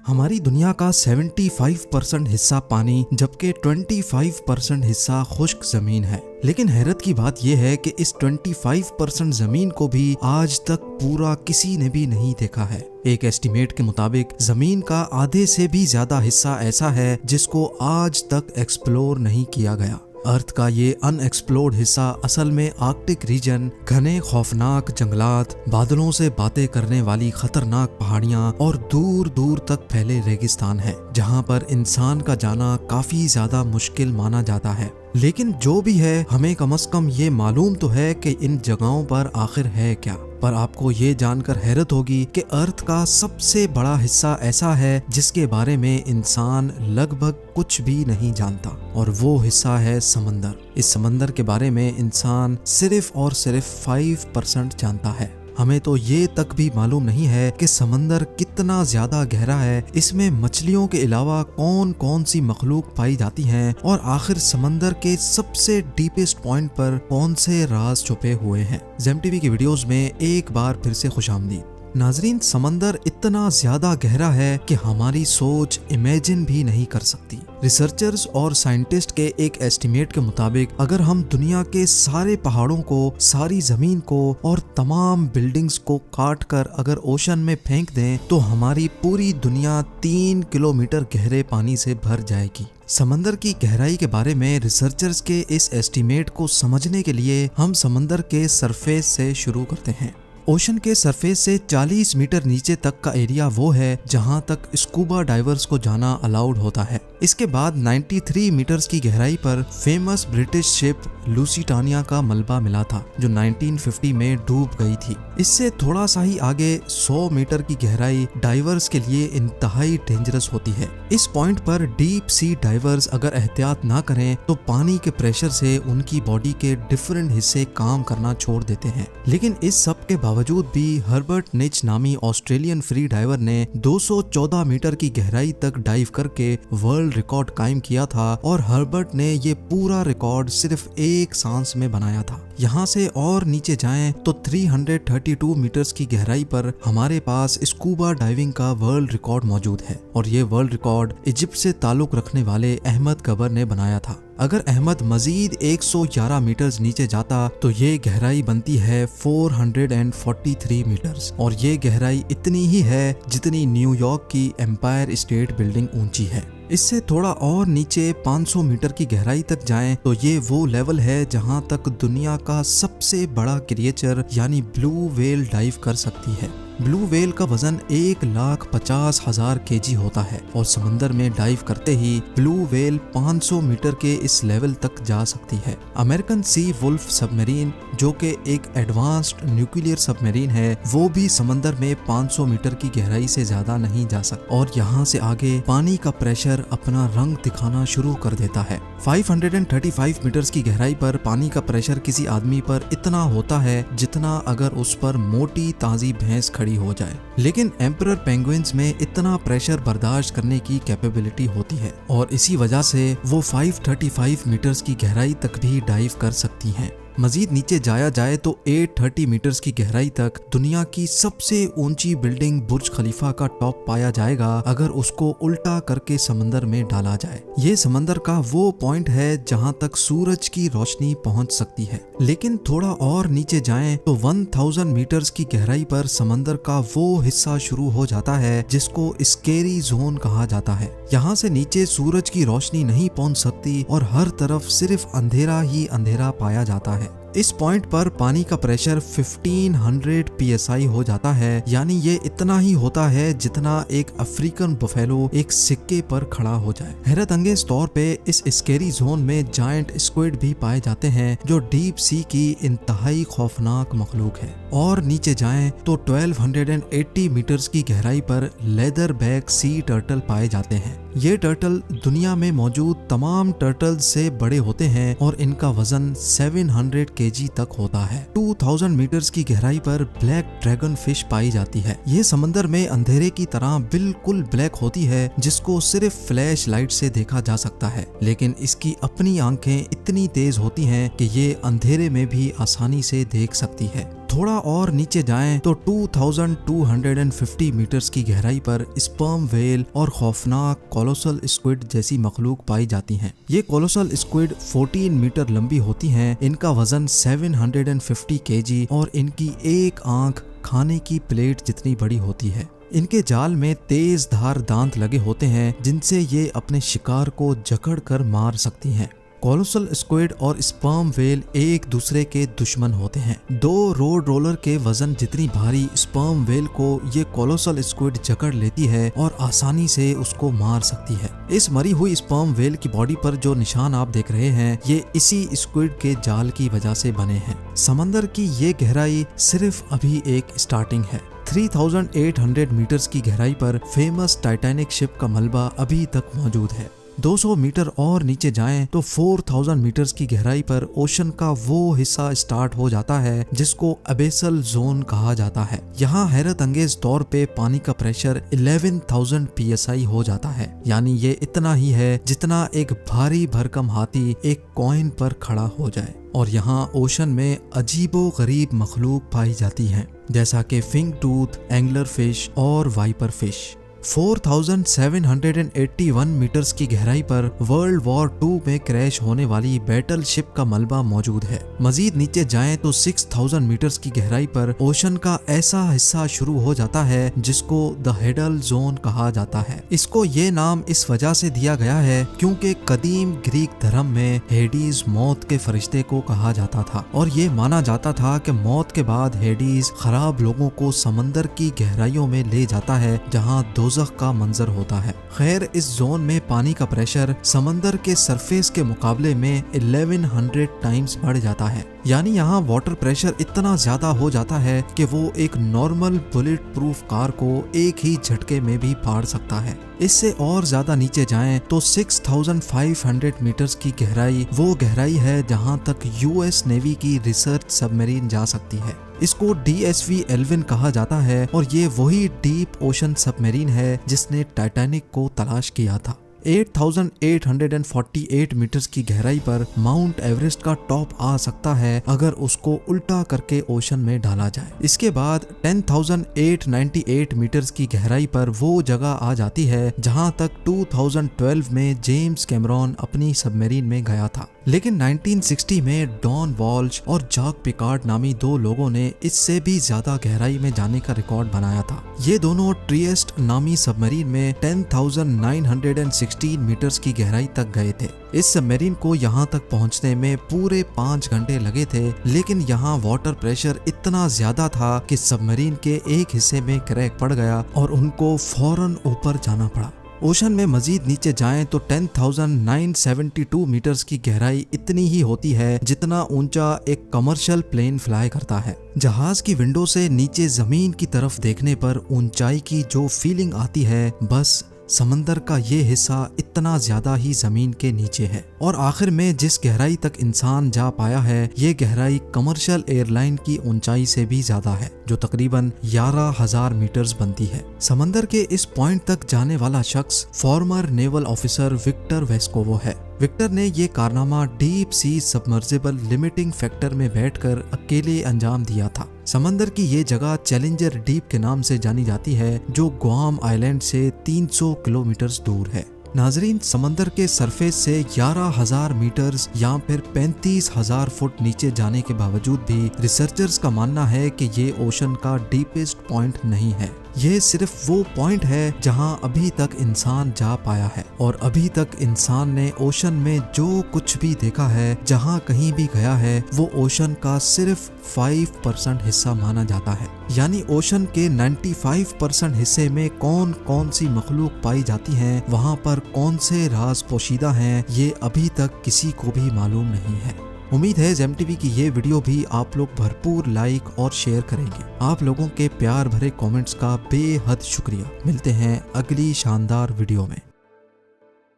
हमारी दुनिया का 75% हिस्सा पानी जबकि 25% हिस्सा खुश्क जमीन है। लेकिन हैरत की बात यह है कि इस 25% जमीन को भी आज तक पूरा किसी ने भी नहीं देखा है। एक एस्टीमेट के मुताबिक जमीन का आधे से भी ज्यादा हिस्सा ऐसा है जिसको आज तक एक्सप्लोर नहीं किया गया। अर्थ का ये अनएक्सप्लोर्ड हिस्सा असल में आर्कटिक रीजन, घने खौफनाक जंगलात, बादलों से बातें करने वाली खतरनाक पहाड़ियां और दूर दूर तक फैले रेगिस्तान है, जहां पर इंसान का जाना काफी ज्यादा मुश्किल माना जाता है। लेकिन जो भी है, हमें कम से कम ये मालूम तो है कि इन जगहों पर आखिर है क्या। पर आपको ये जानकर हैरत होगी कि अर्थ का सबसे बड़ा हिस्सा ऐसा है जिसके बारे में इंसान लगभग कुछ भी नहीं जानता, और वो हिस्सा है समंदर। इस समंदर के बारे में इंसान सिर्फ और सिर्फ 5% जानता है। हमें तो ये तक भी मालूम नहीं है कि समंदर कितना ज्यादा गहरा है, इसमें मछलियों के अलावा कौन कौन सी मखलूक पाई जाती हैं, और आखिर समंदर के सबसे डीपेस्ट पॉइंट पर कौन से राज छुपे हुए हैं। जेम टीवी की वीडियोस में एक बार फिर से खुशामदीद। नाजरीन, समंदर इतना ज्यादा गहरा है कि हमारी सोच इमेजिन भी नहीं कर सकती। रिसर्चर्स और साइंटिस्ट के एक एस्टीमेट के मुताबिक अगर हम दुनिया के सारे पहाड़ों को, सारी जमीन को और तमाम बिल्डिंग्स को काट कर अगर ओशन में फेंक दें तो हमारी पूरी दुनिया 3 किलोमीटर गहरे पानी से भर जाएगी। समंदर की गहराई के बारे में रिसर्चर्स के इस एस्टीमेट को समझने के लिए हम समंदर के सरफेस से शुरू करते हैं। ओशन के सरफेस से 40 मीटर नीचे तक का एरिया वो है जहां तक स्कूबा डाइवर्स को जाना अलाउड होता है। इसके बाद 93 मीटर्स की गहराई पर फेमस ब्रिटिश शिप लूसिटानिया का मलबा मिला था, जो 1950 में डूब गई थी। इससे थोड़ा सा ही आगे 100 मीटर की गहराई डाइवर्स के लिए इंतहाई डेंजरस होती है। इस पॉइंट पर डीप सी डाइवर्स अगर एहतियात ना करें तो पानी के प्रेशर से उनकी बॉडी के डिफरेंट हिस्से काम करना छोड़ देते हैं। लेकिन इस सब के बावजूद भी हर्बर्ट निच नामी ऑस्ट्रेलियन फ्री डाइवर ने 214 मीटर की गहराई तक डाइव करके वर्ल्ड रिकॉर्ड कायम किया था, और हर्बर्ट ने ये पूरा रिकॉर्ड सिर्फ एक सांस में बनाया था। यहाँ से और नीचे जाएं तो 332 मीटर्स की गहराई पर हमारे पास स्कूबा डाइविंग का वर्ल्ड रिकॉर्ड मौजूद है, और ये वर्ल्ड रिकॉर्ड इजिप्ट से ताल्लुक रखने वाले अहमद गबर ने बनाया था। अगर अहमद मजीद 111 मीटर्स नीचे जाता तो ये गहराई बनती है 443 मीटर्स, और ये गहराई इतनी ही है जितनी न्यूयॉर्क की एम्पायर स्टेट बिल्डिंग ऊंची है। इससे थोड़ा और नीचे 500 मीटर की गहराई तक जाएं तो ये वो लेवल है जहां तक दुनिया का सबसे बड़ा क्रिएचर यानी ब्लू व्हेल डाइव कर सकती है। ब्लू व्हेल का वजन 1,50,000 kg होता है, और समंदर में डाइव करते ही ब्लू व्हेल 500 मीटर के इस लेवल तक जा सकती है। अमेरिकन सी वुल्फ सबमरीन, जो कि एक एडवांस्ड न्यूक्लियर सबमरीन है, वो भी समंदर में 500 मीटर की गहराई से ज्यादा नहीं जा सकता, और यहाँ से आगे पानी का प्रेशर अपना रंग दिखाना शुरू कर देता है। 535 मीटर्स की गहराई पर पानी का प्रेशर किसी आदमी पर इतना होता है जितना अगर उस पर मोटी ताजी भैंस खड़ी हो जाए। लेकिन एम्परर पेंगुइन्स में इतना प्रेशर बर्दाश्त करने की कैपेबिलिटी होती है, और इसी वजह से वो 535 मीटर्स की गहराई तक भी डाइव कर सकती हैं। मजीद नीचे जाया जाए तो 830 मीटर्स की गहराई तक दुनिया की सबसे ऊंची बिल्डिंग बुर्ज खलीफा का टॉप पाया जाएगा अगर उसको उल्टा करके समंदर में डाला जाए। ये समंदर का वो पॉइंट है जहां तक सूरज की रोशनी पहुंच सकती है। लेकिन थोड़ा और नीचे जाएं तो 1000 मीटर्स की गहराई पर समंदर का वो हिस्सा शुरू हो जाता है जिसको स्केरी जोन कहा जाता है। यहाँ से नीचे सूरज की रोशनी नहीं पहुंच सकती और हर तरफ सिर्फ अंधेरा ही अंधेरा पाया जाता है। इस पॉइंट पर पानी का प्रेशर 1500 psi हो जाता है, यानी ये इतना ही होता है जितना एक अफ्रीकन बफेलो एक सिक्के पर खड़ा हो जाए। हैरत अंगेज तौर पे इस स्केरी जोन में जायंट स्क्विड भी पाए जाते हैं, जो डीप सी की इंतहाई खौफनाक मखलूक है। और नीचे जाएं तो 1280 मीटर्स की गहराई पर लेदर बैक सी टर्टल पाए जाते हैं। ये टर्टल दुनिया में मौजूद तमाम टर्टल से बड़े होते हैं, और इनका वजन 700 kg तक होता है। 2000 मीटर्स की गहराई पर ब्लैक ड्रैगन फिश पाई जाती है। ये समंदर में अंधेरे की तरह बिल्कुल ब्लैक होती है, जिसको सिर्फ फ्लैश लाइट से देखा जा सकता है, लेकिन इसकी अपनी आंखें इतनी तेज होती हैं कि ये अंधेरे में भी आसानी से देख सकती है। थोड़ा और नीचे जाएं तो 2250 मीटर्स की गहराई पर स्पर्म व्हेल और खौफनाक कोलोसल स्क्विड जैसी मखलूक पाई जाती हैं। ये कोलोसल स्क्विड 14 मीटर लंबी होती हैं, इनका वजन 750 केजी और इनकी एक आंख खाने की प्लेट जितनी बड़ी होती है। इनके जाल में तेज धार दांत लगे होते हैं जिनसे ये अपने शिकार को जकड़ कर मार सकती हैं। कोलोसल स्क्विड और स्पर्म व्हेल एक दूसरे के दुश्मन होते हैं। 2 रोड रोलर के वजन जितनी भारी स्पर्म व्हेल को ये कोलोसल स्क्विड जकड़ लेती है और आसानी से उसको मार सकती है। इस मरी हुई स्पर्म व्हेल की बॉडी पर जो निशान आप देख रहे हैं ये इसी स्क्विड के जाल की वजह से बने हैं। समंदर की ये गहराई सिर्फ अभी एक स्टार्टिंग है। 3800 मीटर्स की गहराई पर फेमस टाइटैनिक शिप का मलबा अभी तक मौजूद है। 200 मीटर और नीचे जाएं तो 4000 मीटर्स की गहराई पर ओशन का वो हिस्सा स्टार्ट हो जाता है जिसको अबेसल जोन कहा जाता है। यहाँ हैरत अंगेज तौर पे पानी का प्रेशर 11,000 psi हो जाता है, यानी ये इतना ही है जितना एक भारी भरकम हाथी एक कॉइन पर खड़ा हो जाए। और यहाँ ओशन में अजीबो गरीब मखलूक पाई जाती हैं, जैसा कि फिंग टूथ, एंगलर फिश और वाइपर फिश। 4781 मीटर्स की गहराई पर वर्ल्ड वॉर 2 में क्रैश होने वाली बैटल शिप का मलबा मौजूद है। मजीद नीचे जाएं तो 6000 मीटर्स की गहराई पर ओशन का ऐसा हिस्सा शुरू हो जाता है जिसको द हेडल जोन कहा जाता है। इसको ये नाम इस वजह से दिया गया है क्योंकि कदीम ग्रीक धर्म में हेडीज मौत के फरिश्ते को कहा जाता था और ये माना जाता था कि मौत के बाद हेडीज खराब लोगों को समंदर की गहराइयों में ले जाता है जहाँ का मंजर होता है। खैर, इस जोन में पानी का प्रेशर समंदर के सरफेस के मुकाबले में 1100 टाइम्स बढ़ जाता है, यानी यहाँ वाटर प्रेशर इतना ज्यादा हो जाता है कि वो एक नॉर्मल बुलेट प्रूफ कार को एक ही झटके में भी फाड़ सकता है। इससे और ज्यादा नीचे जाएं तो 6500 मीटर्स की गहराई वो गहराई है जहाँ तक यूएस नेवी की रिसर्च सबमरीन जा सकती है। इसको DSV एल्विन कहा जाता है और ये वही डीप ओशन सबमरीन है जिसने टाइटैनिक को तलाश किया था। 8848 मीटर्स की गहराई पर माउंट एवरेस्ट का टॉप आ सकता है अगर उसको उल्टा करके ओशन में डाला जाए। इसके बाद 10898 मीटर्स की गहराई पर वो जगह आ जाती है जहां तक 2012 में जेम्स कैमरॉन अपनी सबमरीन में गया था, लेकिन 1960 में डॉन वॉल्श और जैक पिकार्ड नामी 2 लोगों ने इससे भी ज्यादा गहराई में जाने का रिकॉर्ड बनाया था। ये दोनों ट्रिएस्ट नामी सबमरीन में 10,916 मीटर्स की गहराई तक गए थे। इस सबमरीन को यहाँ तक पहुँचने में पूरे 5 घंटे लगे थे, लेकिन यहाँ वाटर प्रेशर इतना ज्यादा था कि सबमरीन के एक हिस्से में क्रैक पड़ गया और उनको फौरन ऊपर जाना पड़ा। ओशन में मजीद नीचे जाएं तो 10,972 मीटर्स की गहराई इतनी ही होती है जितना ऊंचा एक कमर्शियल प्लेन फ्लाई करता है। जहाज की विंडो से नीचे जमीन की तरफ देखने पर ऊंचाई की जो फीलिंग आती है, बस समंदर का ये हिस्सा इतना ज्यादा ही जमीन के नीचे है। और आखिर में जिस गहराई तक इंसान जा पाया है, ये गहराई कमर्शियल एयरलाइन की ऊंचाई से भी ज्यादा है, जो तकरीबन 11,000 मीटर्स बनती है। समंदर के इस पॉइंट तक जाने वाला शख्स former naval officer Victor Vescovo है। विक्टर ने ये कारनामा deep sea submersible limiting factor में बैठकर अकेले अंजाम दिया था। समंदर की ये जगह चैलेंजर डीप के नाम से जानी जाती है, जो गुआम आइलैंड से 300 किलोमीटर दूर है। नाजरीन, समंदर के सरफेस से 11,000 मीटर्स या फिर 35,000 फुट नीचे जाने के बावजूद भी रिसर्चर्स का मानना है कि ये ओशन का डीपेस्ट पॉइंट नहीं है। ये सिर्फ वो पॉइंट है जहां अभी तक इंसान जा पाया है, और अभी तक इंसान ने ओशन में जो कुछ भी देखा है, जहां कहीं भी गया है, वो ओशन का सिर्फ 5% हिस्सा माना जाता है। यानी ओशन के 95% हिस्से में कौन कौन सी मखलूक पाई जाती हैं, वहां पर कौन से राज पोशीदा हैं, ये अभी तक किसी को भी मालूम नहीं है। उम्मीद है ZEM की ये वीडियो भी आप लोग भरपूर लाइक और शेयर करेंगे। आप लोगों के प्यार भरे कमेंट्स का बेहद शुक्रिया। मिलते हैं अगली शानदार वीडियो में।